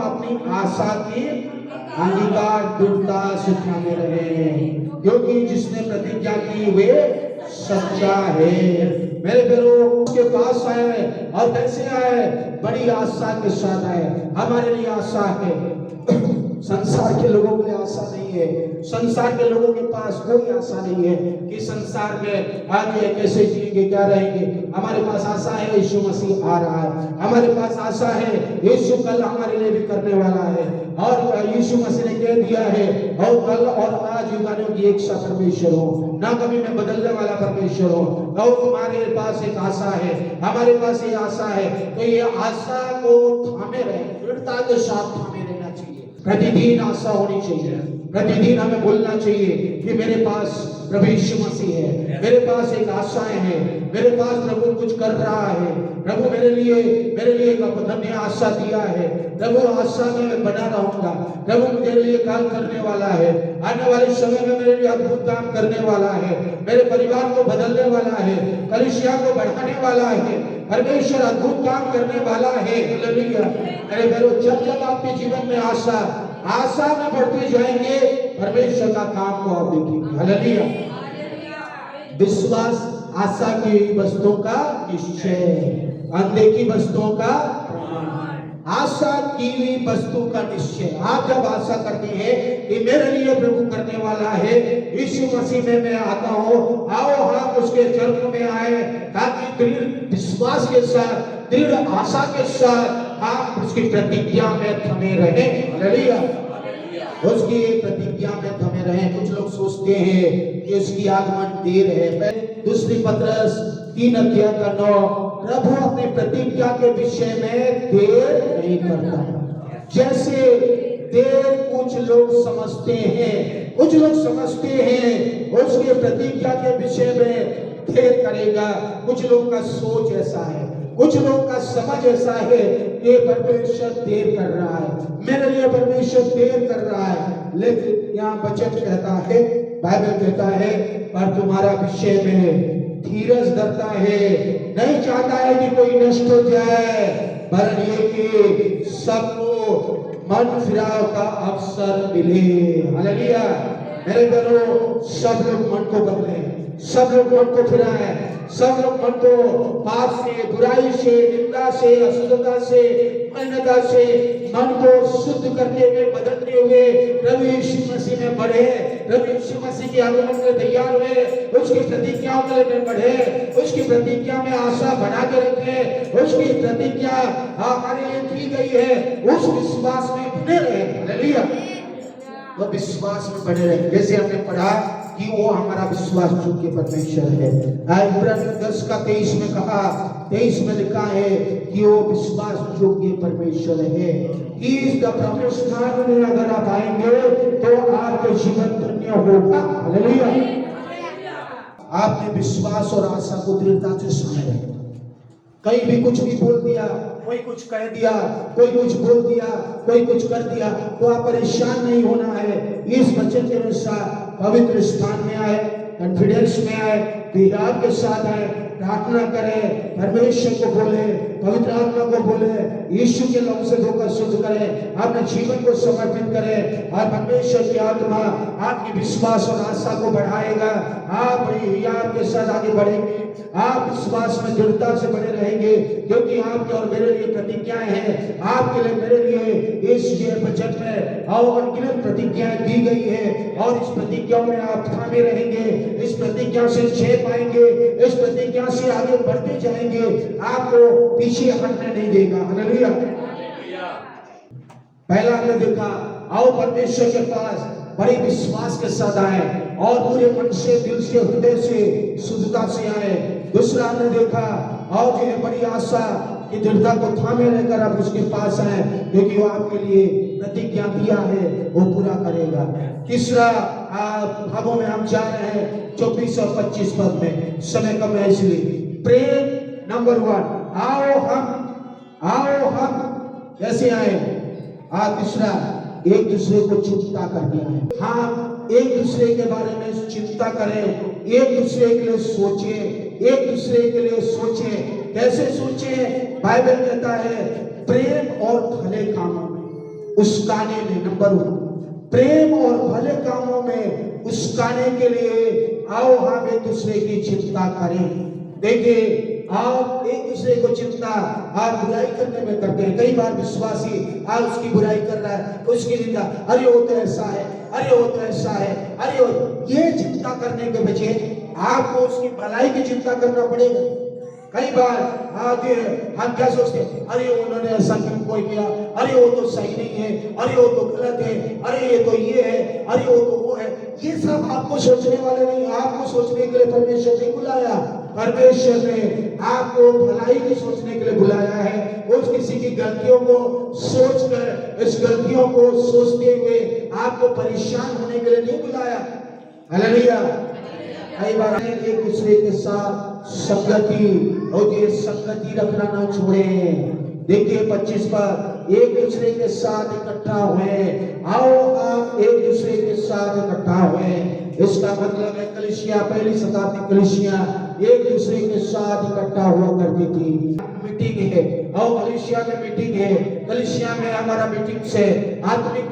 अपनी आशा के अंगीकार दृढ़ता से थामे रहे, क्योंकि जिसने प्रतिज्ञा की वे सच्चा है। मेरे प्यारों, उसके पास आए और कैसे आए, बड़ी आशा के साथ आए। हमारे लिए आशा है, संसार के लोगों के लिए आशा नहीं है। संसार के लोगों के पास कोई आशा नहीं है कि संसार में आगे कैसे जिएंगे, क्या रहेंगे। हमारे पास आशा है यीशु मसीह आ रहा है, हमारे पास आशा है यीशु कल हमारे लिए भी करने वाला है और यीशु मसीह ने कह दिया है और कल और आज युगानों की एक सा परमेश्वर हो, ना कभी मैं बदलने वाला परमेश्वर हो। और तुम्हारे पास एक आशा है, हमारे पास ये आशा है, तो ये आशा को थामे रहे, दृढ़ता के साथ थामे रहना चाहिए। प्रतिदिन आशा होनी चाहिए, प्रतिदिन हमें बोलना चाहिए कि मेरे पास प्रभु यीशु मसीह है, मेरे पास एक आशाएं हैं, मेरे पास प्रभु कुछ कर रहा है, प्रभु मेरे लिए एक धन्य आशा दिया है, प्रभु आशा में मैं बना रहूंगा, प्रभु मेरे लिए काम करने वाला है, आने वाले समय में मेरे लिए अद्भुत काम करने वाला है, मेरे परिवार को बदलने वाला है, कलीसिया को बढ़ाने वाला है, परमेश्वर अद्भुत काम करने वाला है। हालेलुया। मेरे प्यारों, जब आपके जीवन में आशा में बढ़ते जाएंगे, परमेश्वर का काम को आप देखेंगे। हालेलुया। विश्वास आशा की वस्तुओं का निश्चय, अनदेखी वस्तुओं का प्रमाण। आशा की हुई वस्तु का निश्चय। आप जब आशा करते हैं कि मेरे लिए प्रभु करने वाला है, यीशु मसीह में मैं आता हूँ, आओ हम उसके चरणों में आए ताकि दृढ़ विश्वास के साथ, दृढ़ आशा के साथ हम उसकी प्रतिज्ञा में थमे रहें। हालेलुया, उसकी प्रतिज्ञा में थमे रहें। कुछ लोग सोचते हैं कि उसकी आगमन देर है। दूसरी पत्रस 3:9, प्रभु अपनी प्रतिज्ञा के विषय में देर नहीं करता, जैसे देर कुछ लोग समझते हैं। कुछ लोग समझते हैं उसके प्रतिज्ञा के विषय में देर करेगा। कुछ लोग का सोच ऐसा है, कुछ लोग का समझ ऐसा है कि परमेश्वर देर कर रहा है, मेरे लिए परमेश्वर देर कर रहा है। लेकिन यहाँ वचन कहता है, बाइबल कहता है, पर तुम्हारा विषय में धीरज धरता है, नहीं चाहता है कि कोई नष्ट हो जाए, वरन ये कि सबको मन फिराव का अवसर मिले। हालेलुया, मेरे घरों सब लोग मन को बदले, सब लोग मन को फिराए, सब लोग मन को पाप से, बुराई से, निंदा से, अशुद्धता से, मलिनता से मन को शुद्ध करते हुए, बदलते हुए प्रभु यीशु मसीह में बढ़े, प्रभु यीशु मसीह के आगमन में तैयार हुए, उसकी प्रतिज्ञाओं में बढ़े, उसकी प्रतिज्ञा में आशा बना के रखे, उसकी प्रतिज्ञा हमारे लिए की गई है, उस विश्वास में बने रहे। हालेलुया, वो विश्वास में बने रहे। जैसे हमने पढ़ा कि वो हमारा विश्वास योग्य परमेश्वर है। इब्रानियों 10:23 में कहा, 23 में लिखा है कि वो विश्वास योग्य परमेश्वर है। इस प्रभुस्थान में अगर आप आएंगे तो आपका जीवन धन्य होगा। हालेलुया, आपने विश्वास और आशा को दृढ़ता से सुने रहे। कहीं भी कुछ भी बोल दिया, कोई कुछ कह दिया, कोई कुछ बोल दिया, कोई कुछ कर दिया, तो आप परेशान नहीं होना है। इस वचन के अनुसार पवित्र स्थान में आए, कॉन्फिडेंस में आए, विराग के साथ आए, प्रार्थना करें, परमेश्वर को बोले, पवित्र आत्मा को बोले, यीशु के नाम से धोकर शुद्ध करें, अपने जीवन को समर्पित करें, और परमेश्वर की आत्मा आपकी विश्वास और आशा को बढ़ाएगा। आप बड़ी हियार के साथ आगे बढ़ेंगे, आप विश्वास में दृढ़ता से बने रहेंगे, क्योंकि आपके और मेरे लिए प्रतिज्ञाएं हैं, आपके लिए मेरे लिए इस वचन में और अनगिनत प्रतिज्ञाएं दी गई है, और इस प्रतिज्ञाओं में आप थामे रहेंगे, इस प्रतिज्ञा से जय पाएंगे, इस प्रतिज्ञा से आगे बढ़ते जाएंगे, आपको पीछे हटने नहीं देगा। हालेलुया, पहला हमने देखा, आओ परमेश्वर के पास बड़े विश्वास के साथ आए और पूरे मन से, दिल से, हृदय से, शुद्धता से आए। दूसरा हमने देखा, और जो है बड़ी आशा की दृढ़ता को थामे रहकर आप उसके पास आए, क्योंकि वो आपके लिए प्रतिज्ञा दिया है, वो पूरा करेगा। तीसरा भागों में हम जा रहे हैं 24 और 25 पद में, समय कम है इसलिए। प्रेम नंबर 1, आओ हम कैसे आए। तीसरा, एक दूसरे को चिंता करके आए। हाँ, एक दूसरे के बारे में चिंता करें, एक दूसरे के लिए सोचें, एक दूसरे के लिए सोचें। कैसे सोचें? बाइबल कहता है प्रेम और भले कामों में उस्काने में। नंबर 1, प्रेम और भले कामों में उस्काने के लिए आओ हम एक दूसरे की चिंता करें। देखिए, आप एक दूसरे को चिंता आप बुराई करने में करते हैं। कई बार विश्वासी आप उसकी बुराई कर रहा है, उसकी निंदा, अरे वो तो ऐसा है, अरे वो तो ऐसा है, अरे वो, ये चिंता करने के बजाय आपको उसकी भलाई की चिंता करना पड़ेगा। कई बार हम क्या सोचते हैं, अरे उन्होंने ऐसा क्यों कोई किया, अरे वो तो सही नहीं है, अरे वो तो गलत है, अरे ये तो ये है, अरे वो तो वो है। ये सब आपको सोचने वाले नहीं, आपको सोचने के लिए परमेश्वर ने बुलाया। परमेश्वर ने आपको भलाई की सोचने के लिए बुलाया है। उस किसी की गलतियों को सोचकर, इस गलतियों को सोचते हुए आपको परेशान होने के लिए नहीं बुलाया। हालेलुया, कई बार एक दूसरे के साथ संगति, और ये संगति रखना ना छोड़े। देखिए 25 पर, एक दूसरे के साथ इकट्ठा हुए। आओ आप एक दूसरे के साथ इकट्ठा हुए। इसका मतलब है कलीसिया, पहली शताब्दी कलीसिया एक दूसरे के साथ इकट्ठा हुआ करती थी। मीटिंग है, और कलीसिया में मीटिंग है, कलीसिया में हमारा मीटिंग से आत्मिक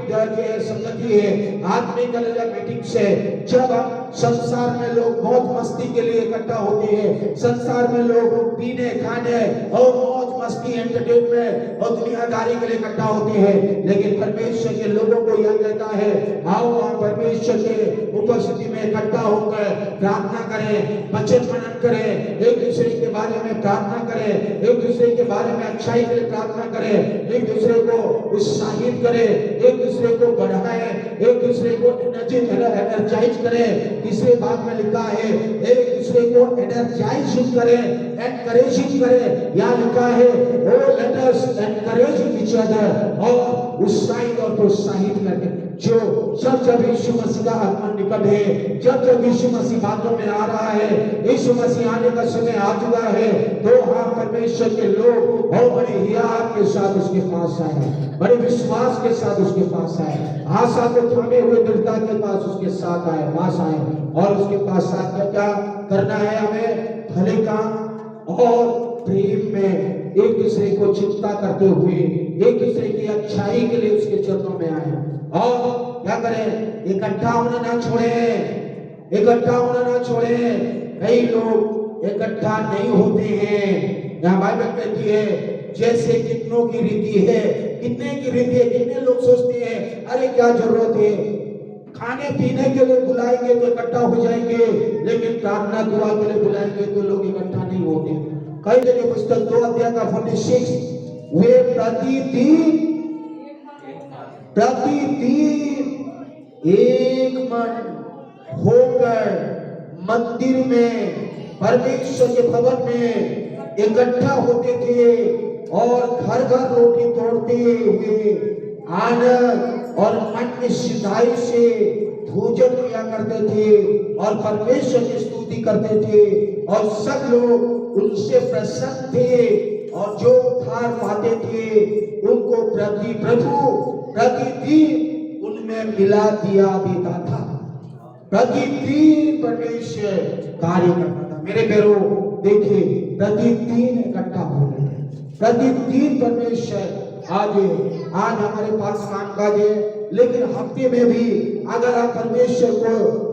संगति है, आत्मिक मीटिंग से। जब हम संसार में लोग मौज मस्ती के लिए इकट्ठा होते हैं, संसार में लोग पीने, खाने और मौज मस्ती एंटरटेनमेंट और दुनियादारी के लिए इकट्ठा होते हैं, लेकिन परमेश्वर के लोगों को यह कहता है आओ आप परमेश्वर के उपस्थिति में इकट्ठा होकर प्रार्थना करें, वचन मनन करें, एक दूसरे के बारे में प्रार्थना करें, एक दूसरे के बारे में अच्छाई के लिए प्रार्थना करें, एक दूसरे को उत्साहित करें, एक दूसरे को बढ़ाएं, एक दूसरे को एनर्जाइज करें। तीसरे भाग में लिखा है एक दूसरे को एनर्जाइज करें, एनकरेजिंग करें। यहाँ लिखा है oh let us encourage each other, और उत्साहित और प्रोत्साहित करके जो जब यीशु मसीह का आगमन निकट है, जब यीशु मसीह बातों में आ रहा है, यीशु मसीह आने का समय आ चुका है, तो हाँ परमेश्वर के लोग और बड़े हियार के साथ उसके पास आए, बड़े विश्वास के साथ उसके पास आए, आशा को थामे हुए दृढ़ता के पास उसके साथ आए, पास आए, और उसके पास साथ क्या करना है, हमें भले काम और प्रेम में एक दूसरे को चिंता करते हुए एक दूसरे की अच्छाई के लिए उसके चरणों में आए, और क्या करें, इकट्ठा होना ना छोड़े, इकट्ठा होना ना छोड़े। कई लोग इकट्ठा नहीं होते हैं। यहाँ बाइबल कहती है जैसे कितनों की रीति है, कितने की रीति है, कितने लोग सोचते हैं अरे क्या जरूरत है, खाने पीने के लिए बुलाएंगे तो इकट्ठा हो जाएंगे, लेकिन प्रार्थना दुआ के लिए बुलाएंगे तो लोग इकट्ठा नहीं होते। कई जगह पुस्तक 2 अध्याय का 46 वे प्रतिदिन एक मन होकर मंदिर में परमेश्वर के भवन में इकट्ठा होते थे और घर घर रोटी तोड़ते हुए आनंद और मन की सिधाई से भोजन किया करते थे और परमेश्वर की स्तुति करते थे, और सब लोग उनसे प्रसन्न थे, और जो उद्धार पाते थे उनको प्रभु प्रतिदिन उनमें मिला दिया देता था। प्रतिदिन परमेश्वर कार्य करता था। मेरे प्यारो देखिए, प्रतिदिन इकट्ठा हो रहे हैं, प्रतिदिन परमेश्वर आज हमारे पास काम काज है, लेकिन हफ्ते में भी अगर आप परमेश्वर को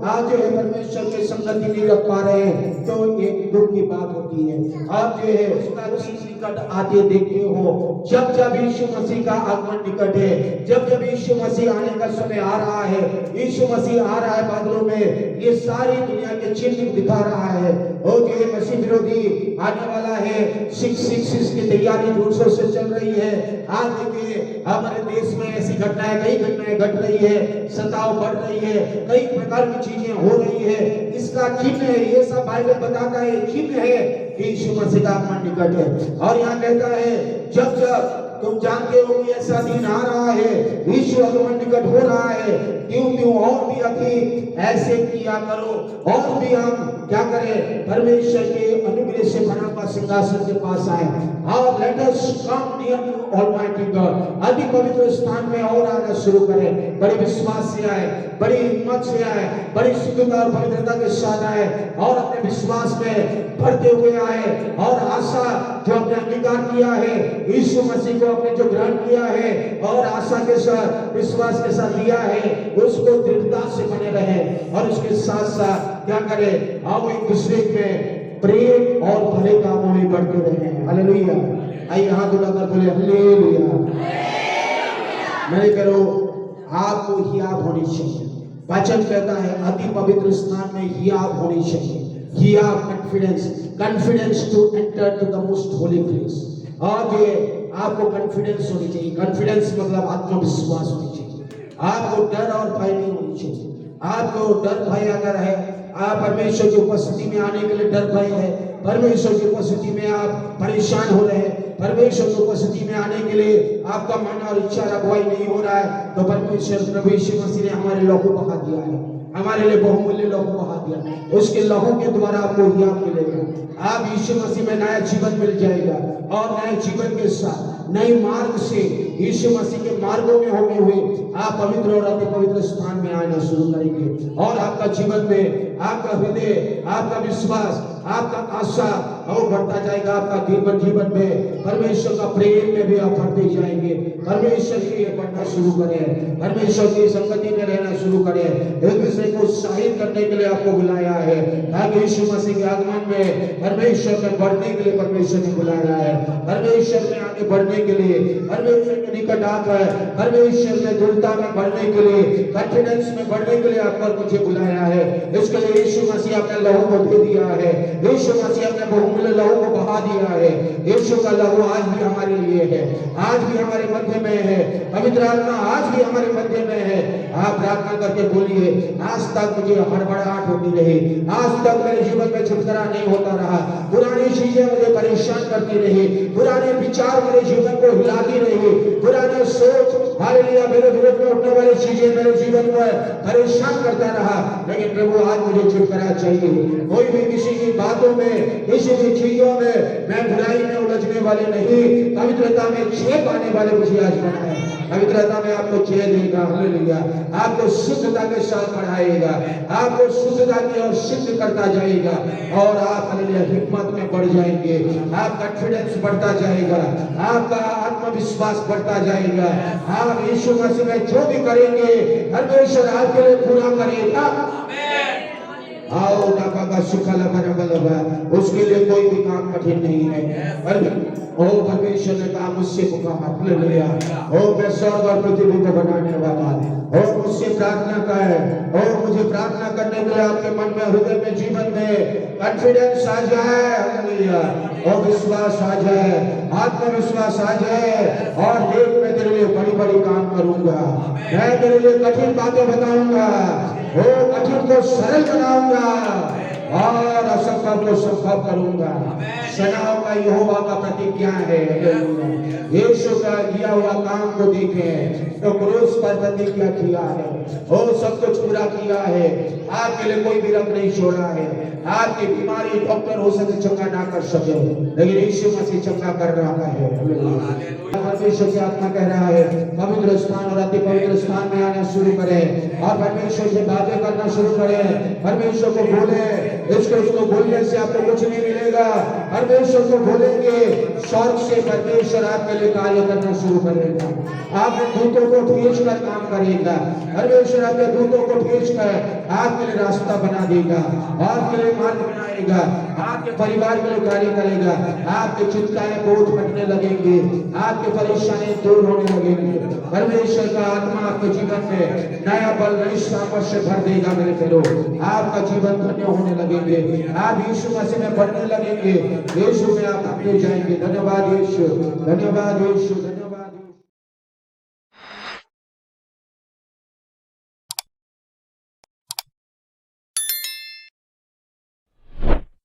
आज जो है परमेश्वर की संगति नहीं रख पा रहे हैं तो एक दुख की बात होती है। आप जो है उसका निकट आते देखते हो, जब जब यीशु मसीह का आगमन निकट है, जब जब यीशु मसीह आने का समय आ रहा है, यीशु मसीह आ रहा है बादलों में, ये सारी दुनिया के चिन्ह दिखा रहा है। और जो है मसीह विरोधी आने वाला है, 666 की तैयारी जोरों से चल रही है। आज देखिए हमारे देश में ऐसी घटनाएं, कई घटनाएं घट रही है, सताव बढ़ रही है, कई प्रकार की चीजें हो रही है। इसका चिन्ह है, ये सब बाइबल बताता है, चिन्ह है कि यीशु मसीह का आगमन निकट है। और यहाँ कहता है जब जब तुम जानते हो कि ऐसा दिन आ रहा है, यीशु आगमन निकट हो रहा है, क्यों और भी अधिक ऐसे किया करो, और भी हम क्या करें, परमेश्वर के अनुग्रह से बना हुआ सिंहासन के पास आए, और let us come near to almighty God, अति पवित्र स्थान में और आना शुरू करें। बड़े विश्वास से आए, बड़ी हिम्मत से आए, बड़ी शुद्धता और पवित्रता के साथ आए, और अपने विश्वास में बढ़ते हुए आए, और आशा जो अपने अंगीकार किया है, यीशु मसीह को अपने जो ग्रहण किया है और आशा के साथ विश्वास के साथ लिया है, उसको दृढ़ता से बने रहे, और उसके साथ साथ क्या करें, आओ एक दूसरे में प्रेम और भले कामों में बढ़ते रहे। हालेलुया। आइए हाथ उठाकर बोले हालेलुया। मेरे करो आपको हियाब होनी चाहिए। वचन कहता है अति पवित्र स्थान में हियाब होनी चाहिए, हियाब confidence to enter to the most holy place. और ये आपको कॉन्फिडेंस होनी चाहिए। कॉन्फिडेंस मतलब आत्मविश्वास होनी चाहिए। आपको डर और भय नहीं होनी चाहिए। आपको डर भय अगर है, आप परमेश्वर की उपस्थिति में आने के लिए डर भय है, परमेश्वर की उपस्थिति में आप परेशान हो रहे हैं, परमेश्वर की उपस्थिति में आने के लिए आपका मन और इच्छा अगुवाई नहीं हो रहा है, तो परमेश्वर प्रभु यीशु मसीह ने हमारे लहू बहा दिया है, हमारे लिए बहुमूल्य लहू बहा दिया। उसके लहू के द्वारा आपको हियाब मिलेगा। आप यीशु मसीह में नया जीवन मिल जाएगा, और नए जीवन के साथ नए मार्ग से यीशु मसीह के मार्गों में होते हुए आप पवित्र और अति पवित्र स्थान में आना शुरू करेंगे, और आपका जीवन में आपका हृदय, आपका विश्वास, आपका आशा और बढ़ता जाएगा। आपका जीवन में परमेश्वर का प्रेम में भी आप बढ़ते जाएंगे, परमेश्वर के लिए पढ़ना शुरू करें, परमेश्वर की संगति में रहना शुरू करें। एक दूसरे को उत्साहित करने के लिए आपको बुलाया है। आगे यीशु मसीह के आगमन में परमेश्वर में बढ़ने के लिए परमेश्वर ने बुलाया है। परमेश्वर में आगे बढ़ने के लिए, परमेश्वर के निकट आकर परमेश्वर में दृढ़ता में बढ़ने के लिए, कॉन्फिडेंस में बढ़ने के लिए आपको मुझे बुलाया है। इसके लिए यीशु मसीह अपने लहू को दे दिया है। यीशु मसीह अपने बहुमूल्य लहू को बहा दिया है। यीशु का लहू आज भी हमारे लिए है, आज भी हमारे मध्य में है। पवित्र आत्मा आज भी हमारे मध्य में है। आप प्रार्थना करके बोलिए, आज तक मुझे हड़बड़ाहट होती रही, आज तक मेरे जीवन में छुटकारा नहीं होता रहा, पुरानी चीजें मुझे परेशान करती रही, पुराने विचार मेरे जीवन को हिलाती रही, पुराने सोच हालेलुया मेरे विरोध में उठने वाली चीजें मेरे जीवन में परेशान करता रहा। लेकिन प्रभु आज मुझे छुटकारा चाहिए। कोई भी किसी की बातों में, किसी भी चीजों में मैं बुराई में उलझने वाले नहीं, पवित्रता में छेद आने वाले मुझे आज बनाए। पवित्रता में आपको छेद देगा, हालेलुया, आपको शुद्धता के साथ बढ़ाएगा, आपको शुद्धता की ओर सिद्ध करता जाएगा और आप हालेलुया हिम्मत में बढ़ जाएंगे, आप कॉन्फिडेंस बढ़ता जाएगा, आपका आत्मविश्वास बढ़ता जाएगा। आप यीशु मसीह में जो भी करेंगे परमेश्वर आपके लिए पूरा करेगा। आओ ना सुखला बना, उसके लिए कोई भी काम कठिन नहीं है। ओ परमेश्वर ने कहा मुझसे पुकार, हालेलुया, ओ मैं स्वर्ग और पृथ्वी को बनाने वाला, और मुझसे प्रार्थना कर, और मुझे प्रार्थना करने के लिए आपके मन में, हृदय में, जीवन में कॉन्फिडेंस आ जाए, हालेलुया, और विश्वास आ जाए, आत्मविश्वास आ जाए, और देख मैं तेरे लिए बड़ी बड़ी काम करूंगा, मैं तेरे लिए कठिन बातें बताऊंगा, ओ कठिन को सरल बनाऊंगा और असंभव को संभव करूंगा। सेनाओं का यहोवा का प्रतिज्ञा है। यीशु का किया हुआ काम को देखें तो क्रूस पर प्रतिज्ञा किया है, वो सब कुछ पूरा किया है, आपके लिए कोई भी रख नहीं छोड़ा है। आपकी बीमारी डॉक्टर हो सके चंगा ना कर सके, लेकिन यीशु मसीह चंगा कर रहा है। परमेश्वर की आत्मा कह रहा है पवित्र स्थान और अति पवित्र स्थान में आना शुरू करें और परमेश्वर से बातें करना शुरू करें। परमेश्वर को बोले, उसको बोलने से आपको कुछ नहीं मिलेगा। परमेश्वर को बोलेंगे, स्वर्ग से परमेश्वर आपके लिए कार्य करना शुरू करेगा। आपके दूतों को भेजकर काम करेगा। परमेश्वर आपके दूतों को भेजकर आपके लिए रास्ता बना देगा, आपके लिए मार्ग बनाएगा, आपके परिवार के लिए कार्य करेगा। आपके चिंताएं बोझ हटने लगेंगे, आपके परेशानी दूर होने लगेंगे। परमेश्वर का आत्मा आपके जीवन में नया बल, नई सामर्थ से भर देगा। मेरे प्यारो, आपका जीवन धन्य होने लगेंगे, आप यीशु मसीह में बढ़ने लगेंगे, यीशु में आप आगे जाएंगे। धन्यवाद यीशु, धन्यवाद यीशु।